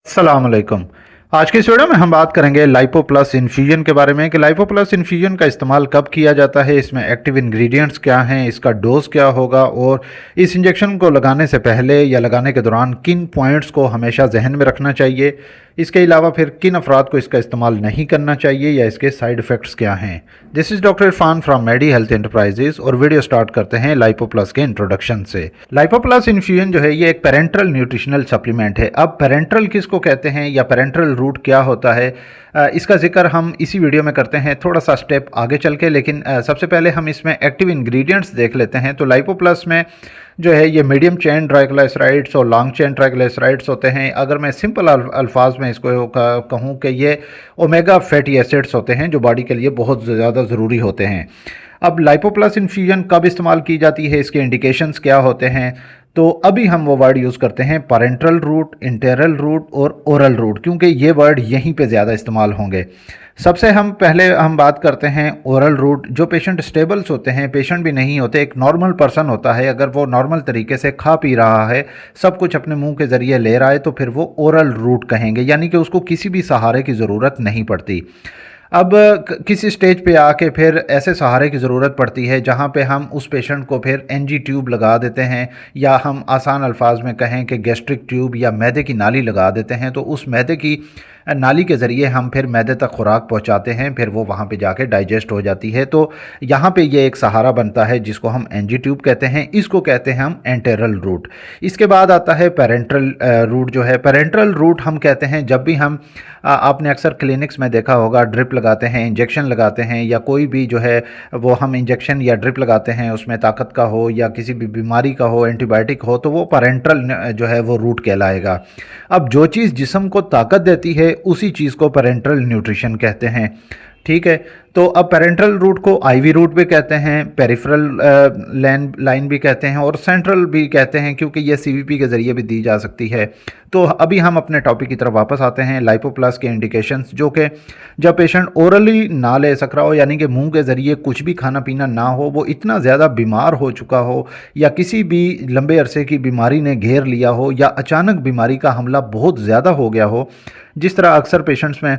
अस्सलाम वालेकुम। आज की इस वीडियो में हम बात करेंगे लाइपो प्लस इन्फ्यूजन के बारे में कि लाइपो प्लस इन्फ्यूजन का इस्तेमाल कब किया जाता है, इसमें एक्टिव इंग्रेडिएंट्स क्या हैं, इसका डोज क्या होगा और इस इंजेक्शन को लगाने से पहले या लगाने के दौरान किन पॉइंट्स को हमेशा जहन में रखना चाहिए। इसके अलावा फिर किन अफराद को इसका इस्तेमाल नहीं करना चाहिए या इसके साइड इफ़ेक्ट्स क्या हैं। This is doctor Irfan from Medi Health Enterprises और वीडियो स्टार्ट करते हैं लाइपो प्लस के इंट्रोडक्शन से। लाइपो प्लस इन्फ्यूजन जो है ये एक पेरेंट्रल न्यूट्रिशनल सप्लीमेंट है। अब पेरेंट्रल किसको कहते हैं या पेरेंट्रल रूट क्या होता है, इसका जिक्र हम इसी वीडियो में करते हैं थोड़ा सा स्टेप आगे चल के। लेकिन सबसे पहले हम इसमें एक्टिव इंग्रेडिएंट्स देख लेते हैं। तो लाइपो प्लस में जो है ये मीडियम चेन ट्राइग्लिसराइड्स और लॉन्ग चेन ट्राइग्लिसराइड्स होते हैं। अगर मैं सिंपल अल्फाज में इसको कहूँ कि ये ओमेगा फैटी एसिड्स होते हैं जो बॉडी के लिए बहुत ज़्यादा ज़रूरी होते हैं। अब लाइपो प्लस इन्फ्यूजन कब इस्तेमाल की जाती है, इसके इंडिकेशंस क्या होते हैं, तो अभी हम वो वर्ड यूज़ करते हैं पैरेंटल रूट, इंटेरल रूट और ओरल रूट, क्योंकि ये वर्ड यहीं पे ज़्यादा इस्तेमाल होंगे। सबसे पहले हम बात करते हैं ओरल रूट। जो पेशेंट स्टेबल्स होते हैं, पेशेंट भी नहीं होते, एक नॉर्मल पर्सन होता है, अगर वो नॉर्मल तरीके से खा पी रहा है, सब कुछ अपने मुंह के ज़रिए ले रहा है, तो फिर वो ओरल रूट कहेंगे, यानी कि उसको किसी भी सहारे की ज़रूरत नहीं पड़ती। अब किसी स्टेज पे आके फिर ऐसे सहारे की ज़रूरत पड़ती है जहाँ पे हम उस पेशेंट को फिर एनजी ट्यूब लगा देते हैं, या हम आसान अल्फाज में कहें कि गैस्ट्रिक ट्यूब या मैदे की नाली लगा देते हैं। तो उस मैदे की नाली के ज़रिए हम फिर मैदे तक खुराक पहुँचाते हैं, फिर वो वहाँ पे जाके डाइजेस्ट हो जाती है। तो यहाँ पे ये एक सहारा बनता है जिसको हम एनजी ट्यूब कहते हैं, इसको कहते हैं हम एंटेरल रूट। इसके बाद आता है पेरेंट्रल रूट। जो है पेरेंट्रल रूट हम कहते हैं जब भी हम आपने अक्सर क्लिनिक्स में देखा होगा, ड्रिप लगाते हैं, इंजेक्शन लगाते हैं, या कोई भी जो है वो हम इंजेक्शन या ड्रिप लगाते हैं, उसमें ताकत का हो या किसी भी बीमारी का हो, एंटीबायोटिक हो, तो वो पेरेंट्रल जो है वो रूट कहलाएगा। अब जो चीज़ जिस्म को ताकत देती है उसी चीज़ को पेरेंट्रल न्यूट्रिशन कहते हैं, ठीक है। तो अब पेरेंट्रल रूट को आईवी रूट भी कहते हैं, पेरिफेरल लाइन भी कहते हैं और सेंट्रल भी कहते हैं, क्योंकि ये सीवीपी के ज़रिए भी दी जा सकती है। तो अभी हम अपने टॉपिक की तरफ वापस आते हैं, लाइपो प्लस के इंडिकेशंस, जो कि जब पेशेंट ओरली ना ले सक रहा हो, यानी कि मुंह के ज़रिए कुछ भी खाना पीना ना हो, वो इतना ज़्यादा बीमार हो चुका हो या किसी भी लंबे अरसे की बीमारी ने घेर लिया हो या अचानक बीमारी का हमला बहुत ज़्यादा हो गया हो, जिस तरह अक्सर पेशेंट्स में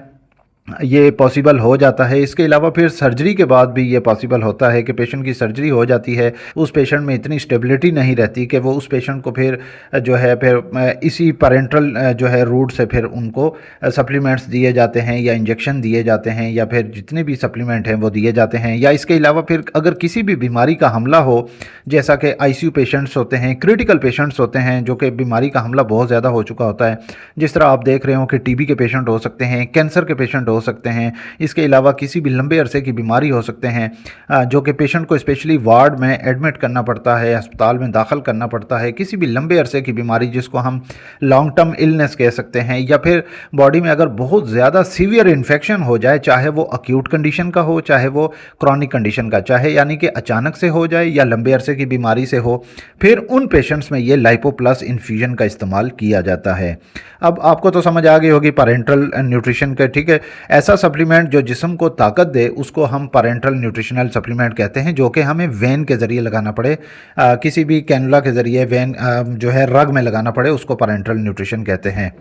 ये पॉसिबल हो जाता है। इसके अलावा फिर सर्जरी के बाद भी ये पॉसिबल होता है कि पेशेंट की सर्जरी हो जाती है, उस पेशेंट में इतनी स्टेबिलिटी नहीं रहती कि वो उस पेशेंट को फिर जो है फिर इसी पेरेंट्रल जो है रूट से फिर उनको सप्लीमेंट्स दिए जाते हैं या इंजेक्शन दिए जाते हैं या फिर जितने भी सप्लीमेंट हैं वो दिए जाते हैं। या इसके अलावा फिर अगर किसी भी बीमारी का हमला हो, जैसा कि आईसीयू पेशेंट्स होते हैं, क्रिटिकल पेशेंट्स होते हैं जो कि बीमारी का हमला बहुत ज़्यादा हो चुका होता है, जिस तरह आप देख रहे हो कि टीबी के पेशेंट हो सकते हैं, कैंसर के पेशेंट हो सकते हैं, इसके अलावा किसी भी लंबे अरसे की बीमारी हो सकते हैं जो कि पेशेंट को स्पेशली वार्ड में एडमिट करना पड़ता है, अस्पताल में दाखिल करना पड़ता है। किसी भी लंबे अरसे की बीमारी जिसको हम लॉन्ग टर्म इलनेस कह सकते हैं, या फिर बॉडी में अगर बहुत ज़्यादा सीवियर इन्फेक्शन हो जाए, चाहे वो अक्यूट कंडीशन का हो चाहे वो क्रॉनिक कंडीशन का, चाहे यानी कि अचानक से हो जाए या लंबे अरसे की बीमारी से हो, फिर उन पेशेंट्स में ये लाइपो प्लस इन्फ्यूजन का इस्तेमाल किया जाता है। अब आपको तो समझ आ गई होगी पेरेंट्रल न्यूट्रिशन का, ठीक है। ऐसा सप्लीमेंट जो जिस्म को ताकत दे उसको हम पेरेंट्रल न्यूट्रिशनल सप्लीमेंट कहते हैं, जो कि हमें वेन के ज़रिए लगाना पड़े, किसी भी कैनुला के ज़रिए वेन जो है रग में लगाना पड़े, उसको पेरेंट्रल न्यूट्रिशन कहते हैं।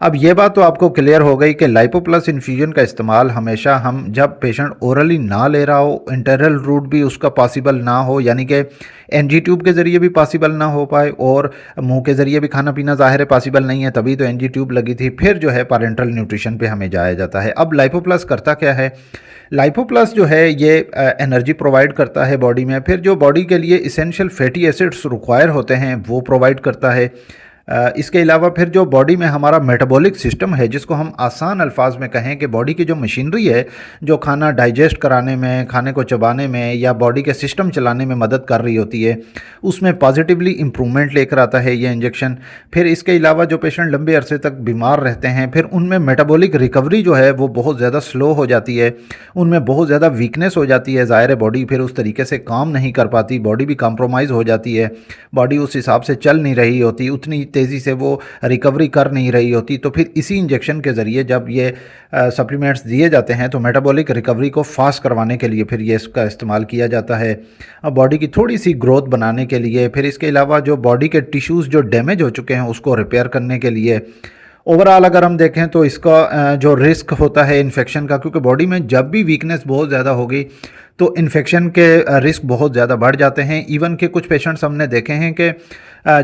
अब ये बात तो आपको क्लियर हो गई कि लाइपो प्लस इन्फ्यूजन का इस्तेमाल हमेशा हम जब पेशेंट ओरली ना ले रहा हो, इंटरनल रूट भी उसका पॉसिबल ना हो, यानी कि एनजी ट्यूब के ज़रिए भी पॉसिबल ना हो पाए और मुंह के ज़रिए भी खाना पीना ज़ाहिर है पॉसिबल नहीं है, तभी तो एनजी ट्यूब लगी थी, फिर जो है पेरेंट्रल न्यूट्रिशन पे हमें जाया जाता है। अब लाइपो प्लस करता क्या है? लाइपो प्लस जो है ये एनर्जी प्रोवाइड करता है बॉडी में, फिर जो बॉडी के लिए इसेंशियल फैटी एसिड्स रिक्वायर होते हैं वो प्रोवाइड करता है। इसके अलावा फिर जो बॉडी में हमारा मेटाबॉलिक सिस्टम है, जिसको हम आसान अल्फाज में कहें कि बॉडी की जो मशीनरी है जो खाना डाइजेस्ट कराने में, खाने को चबाने में या बॉडी के सिस्टम चलाने में मदद कर रही होती है, उसमें पॉजिटिवली इम्प्रूवमेंट लेकर आता है ये इंजेक्शन। फिर इसके अलावा जो पेशेंट लंबे अरसे तक बीमार रहते हैं, फिर उनमें मेटाबॉलिक रिकवरी जो है वो बहुत ज़्यादा स्लो हो जाती है, उनमें बहुत ज़्यादा वीकनेस हो जाती है, ज़ाहिर है बॉडी फिर उस तरीके से काम नहीं कर पाती, बॉडी भी कॉम्प्रोमाइज़ हो जाती है, बॉडी उस हिसाब से चल नहीं रही होती, उतनी तेज़ी से वो रिकवरी कर नहीं रही होती। तो फिर इसी इंजेक्शन के ज़रिए जब ये सप्लीमेंट्स दिए जाते हैं तो मेटाबॉलिक रिकवरी को फास्ट करवाने के लिए फिर ये इसका इस्तेमाल किया जाता है, बॉडी की थोड़ी सी ग्रोथ बनाने के लिए, फिर इसके अलावा जो बॉडी के टिश्यूज़ जो डैमेज हो चुके हैं उसको रिपेयर करने के लिए, ओवरऑल अगर हम देखें तो इसका जो रिस्क होता है इन्फेक्शन का, क्योंकि बॉडी में जब भी वीकनेस बहुत ज़्यादा होगी तो इन्फेक्शन के रिस्क बहुत ज़्यादा बढ़ जाते हैं। इवन के कुछ पेशेंट्स हमने देखे हैं कि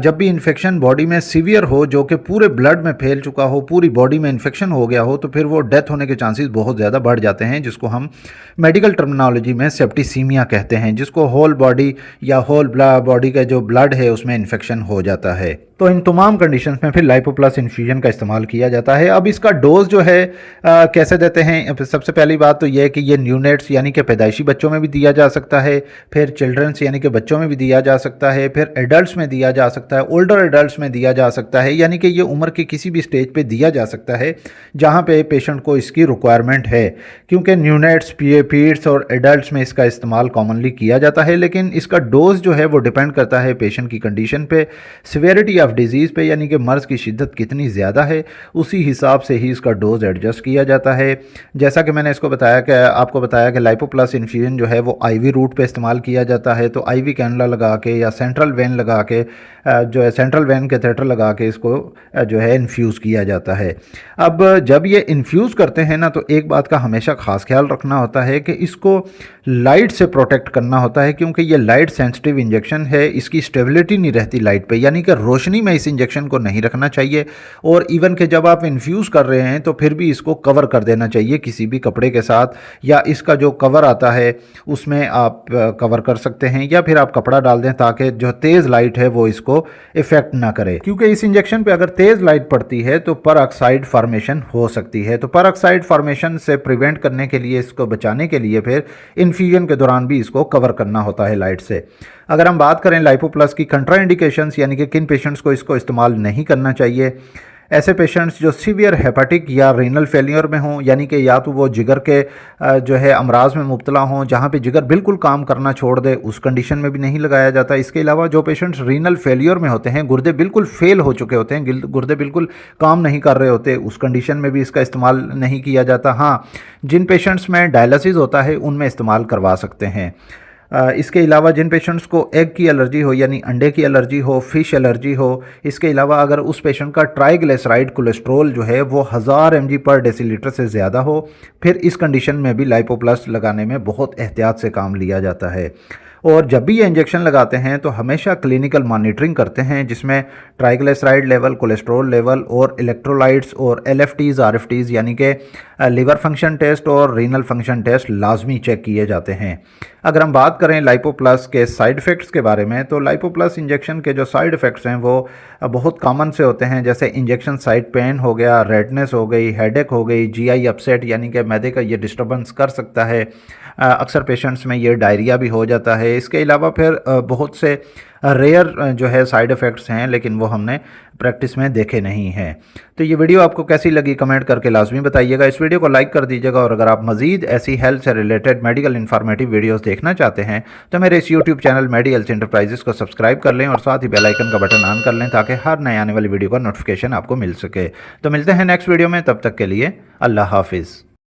जब भी इन्फेक्शन बॉडी में सीवियर हो, जो कि पूरे ब्लड में फैल चुका हो, पूरी बॉडी में इन्फेक्शन हो गया हो, तो फिर वो डेथ होने के चांसेस बहुत ज़्यादा बढ़ जाते हैं, जिसको हम मेडिकल टर्मिनोलॉजी में सेप्टिसीमिया कहते हैं, जिसको होल बॉडी या होल बॉडी का जो ब्लड है उसमें इन्फेक्शन हो जाता है। तो इन तमाम कंडीशंस में फिर लाइपोप्लस इन्फ्यूजन का इस्तेमाल किया जाता है। अब इसका डोज जो है कैसे देते हैं, सबसे पहली बात तो यह है कि ये न्यूनेट्स यानी कि पैदाइशी बच्चों में भी दिया जा सकता है, फिर चिल्ड्रंस यानी कि बच्चों में भी दिया जा सकता है, फिर एडल्ट्स में दिया जा सकता है, ओल्डर एडल्ट्स में दिया जा सकता है, यानी कि ये उम्र के किसी भी स्टेज पे दिया जा सकता है जहाँ पे पेशेंट को इसकी रिक्वायरमेंट है। क्योंकि न्यूनेट्स, पीड्स और एडल्ट्स में इसका इस्तेमाल कॉमनली किया जाता है, लेकिन इसका डोज जो है वो डिपेंड करता है पेशेंट की कंडीशन पे, सिवियरिटी ऑफ डिजीज़ पे, यानी कि मर्ज़ की शिद्दत कितनी ज़्यादा है, उसी हिसाब से ही इसका डोज एडजस्ट किया जाता है। जैसा कि मैंने इसको बताया कि आपको बताया कि लाइपोप्लस इन्फ्यूजन जो है वो आईवी रूट पे इस्तेमाल किया जाता है। तो आईवी कैनुला लगा के या सेंट्रल वेन लगा के जो है सेंट्रल वेन कैथेटर लगा के इसको जो है इन्फ्यूज़ किया जाता है। अब जब ये इन्फ्यूज़ करते हैं ना, तो एक बात का हमेशा ख़ास ख्याल रखना होता है कि इसको लाइट से प्रोटेक्ट करना होता है, क्योंकि ये लाइट सेंसिटिव इंजेक्शन है, इसकी स्टेबिलिटी नहीं रहती लाइट पे, यानी कि रोशनी में इस इंजेक्शन को नहीं रखना चाहिए। और इवन के जब आप इन्फ्यूज़ कर रहे हैं तो फिर भी इसको कवर कर देना चाहिए किसी भी कपड़े के साथ, या इसका जो कवर आता है उसमें आप कवर कर सकते हैं, या फिर आप कपड़ा डाल दें ताकि जो तेज़ लाइट है वो इसको इफेक्ट ना करे। क्योंकि इस इंजेक्शन पे अगर तेज़ लाइट पड़ती है तो परऑक्साइड फॉर्मेशन हो सकती है। तो परऑक्साइड फॉर्मेशन से प्रिवेंट करने के लिए, इसको बचाने के लिए फिर इन्फ्यूजन के दौरान भी इसको कवर करना होता है लाइट से। अगर हम बात करें लाइपोप्लस की कंट्राइंडिकेशंस, यानी कि किन पेशेंट्स को इसको इस्तेमाल नहीं करना चाहिए, ऐसे पेशेंट्स जो सीवियर हेपेटिक या रीनल फेलियर में हों, यानी कि या तो वो जिगर के जो है अमराज में मुब्तला हों जहाँ पे जिगर बिल्कुल काम करना छोड़ दे, उस कंडीशन में भी नहीं लगाया जाता। इसके अलावा जो पेशेंट्स रीनल फेलियर में होते हैं, गुर्दे बिल्कुल फेल हो चुके होते हैं, गुर्दे बिल्कुल काम नहीं कर रहे होते, उस कंडीशन में भी इसका इस्तेमाल नहीं किया जाता। हाँ, जिन पेशेंट्स में डायलिसिस होता है उनमें इस्तेमाल करवा सकते हैं। इसके अलावा जिन पेशेंट्स को एग की एलर्जी हो, यानी अंडे की एलर्जी हो, फिश एलर्जी हो, इसके अलावा अगर उस पेशेंट का ट्राइग्लिसराइड कोलेस्ट्रोल जो है वो 1000 mg पर डेसीलीटर से ज़्यादा हो, फिर इस कंडीशन में भी लाइपोप्लस लगाने में बहुत एहतियात से काम लिया जाता है। और जब भी ये इंजेक्शन लगाते हैं तो हमेशा क्लिनिकल मॉनिटरिंग करते हैं, जिसमें ट्राइग्लिसराइड लेवल, कोलेस्ट्रॉल लेवल और इलेक्ट्रोलाइट्स और LFTs, RFTs यानी कि लिवर फंक्शन टेस्ट और रीनल फंक्शन टेस्ट लाजमी चेक किए जाते हैं। अगर हम बात करें लाइपोप्लस के साइड इफ़ेक्ट्स के बारे में, तो लाइपोप्लस इंजेक्शन के जो साइड इफ़ेक्ट्स हैं वो बहुत कॉमन से होते हैं, जैसे इंजेक्शन साइट पेन हो गया, रेडनेस हो गई, हेडेक हो गई, GI अपसेट यानी कि मैदे का ये डिस्टर्बेंस कर सकता है। अक्सर पेशेंट्स में ये डायरिया भी हो जाता है। इसके अलावा फिर बहुत से रेयर जो है साइड इफ़ेक्ट्स हैं, लेकिन वो हमने प्रैक्टिस में देखे नहीं हैं। तो ये वीडियो आपको कैसी लगी कमेंट करके लाजमी बताइएगा। इस वीडियो को लाइक कर दीजिएगा, और अगर आप मज़ीद ऐसी हेल्थ से रिलेटेड मेडिकल इन्फॉर्मेटिव वीडियोस देखना चाहते हैं तो मेरे इस यूट्यूब चैनल मेडी हेल्थ एंटरप्राइजेस को सब्सक्राइब कर लें और साथ ही बेल आइकन का बटन ऑन कर लें, ताकि हर नए आने वाली वीडियो का नोटिफिकेशन आपको मिल सके। तो मिलते हैं नेक्स्ट वीडियो में, तब तक के लिए अल्लाह हाफिज़।